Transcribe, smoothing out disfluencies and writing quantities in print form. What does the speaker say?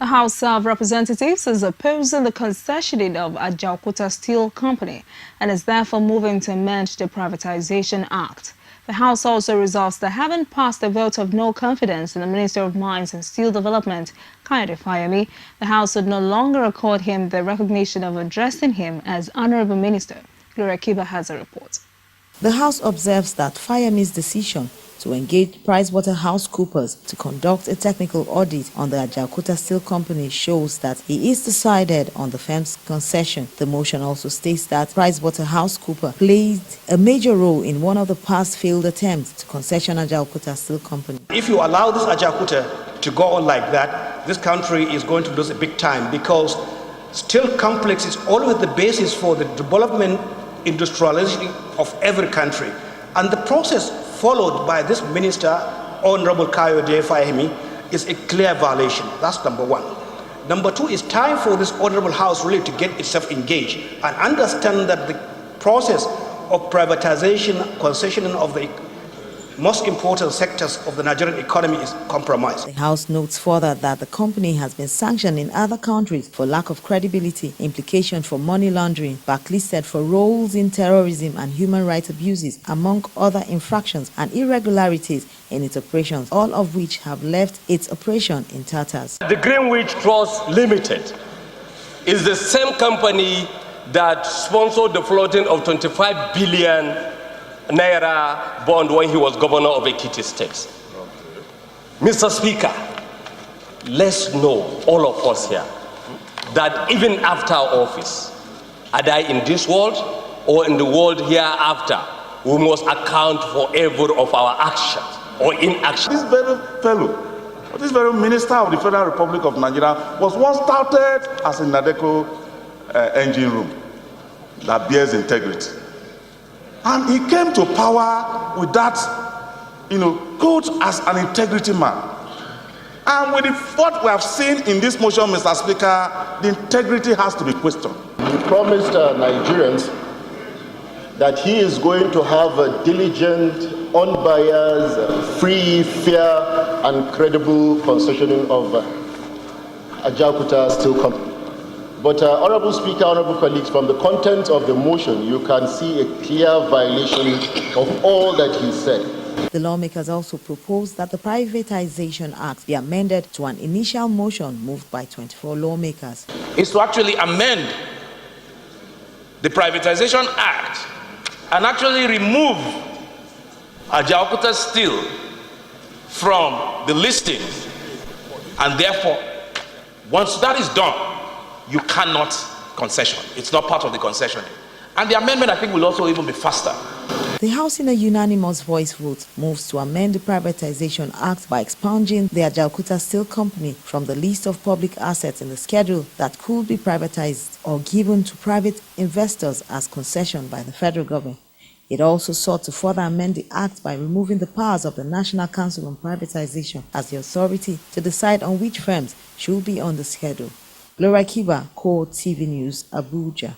The House of Representatives is opposing the concessioning of Ajaokuta Steel Company and is therefore moving to amend the Privatization Act. The House also resolves that having passed a vote of no confidence in the Minister of Mines and Steel Development, Kayode Fayemi, the House would no longer accord him the recognition of addressing him as Honorable Minister. Gloria Kiba has a report. The House observes that Fayemi's decision to engage PricewaterhouseCoopers to conduct a technical audit on the Ajaokuta Steel Company shows that he is decided on the firm's concession. The motion also states that PricewaterhouseCoopers played a major role in one of the past failed attempts to concession Ajaokuta Steel Company. If you allow this Ajaokuta to go on like that, this country is going to lose a big time, because steel complex is always the basis for the development, industrialization of every country. And the process followed by this minister, Honorable Kayode Fayemi, is a clear violation. That's number one. Number two, it's time for this honorable house really to get itself engaged and understand that the process of privatization, concessioning of the most important sectors of the Nigerian economy is compromised. The House notes further that the company has been sanctioned in other countries for lack of credibility, implication for money laundering, blacklisted for roles in terrorism and human rights abuses, among other infractions and irregularities in its operations, all of which have left its operation in tatters. The Greenwich Trust Limited is the same company that sponsored the floating of 25 billion Naira bond when he was governor of Ekiti State. Mr. Speaker, let's know, all of us here, that even after our office, either in this world or in the world hereafter, we must account for every of our actions or inaction. This very fellow, this very minister of the Federal Republic of Nigeria was once started as a Nadeco engine room that bears integrity. And he came to power with that, quote, as an integrity man. And with what we have seen in this motion, Mr. Speaker, the integrity has to be questioned. He promised Nigerians that he is going to have a diligent, unbiased, free, fair, and credible concessioning of Ajaokuta Steel Company. But Honorable Speaker, Honorable colleagues, from the content of the motion, you can see a clear violation of all that he said. The lawmakers also proposed that the Privatization Act be amended to an initial motion moved by 24 lawmakers. Is to actually amend the Privatization Act and actually remove Ajaokuta Steel from the listing. And therefore, once that is done, you cannot concession. It's not part of the concession. And the amendment, I think, will also even be faster. The House, in a unanimous voice vote, moves to amend the Privatization Act by expunging the Ajaokuta Steel Company from the list of public assets in the schedule that could be privatized or given to private investors as concession by the federal government. It also sought to further amend the Act by removing the powers of the National Council on Privatization as the authority to decide on which firms should be on the schedule. Gloria Kiba, Core TV News, Abuja.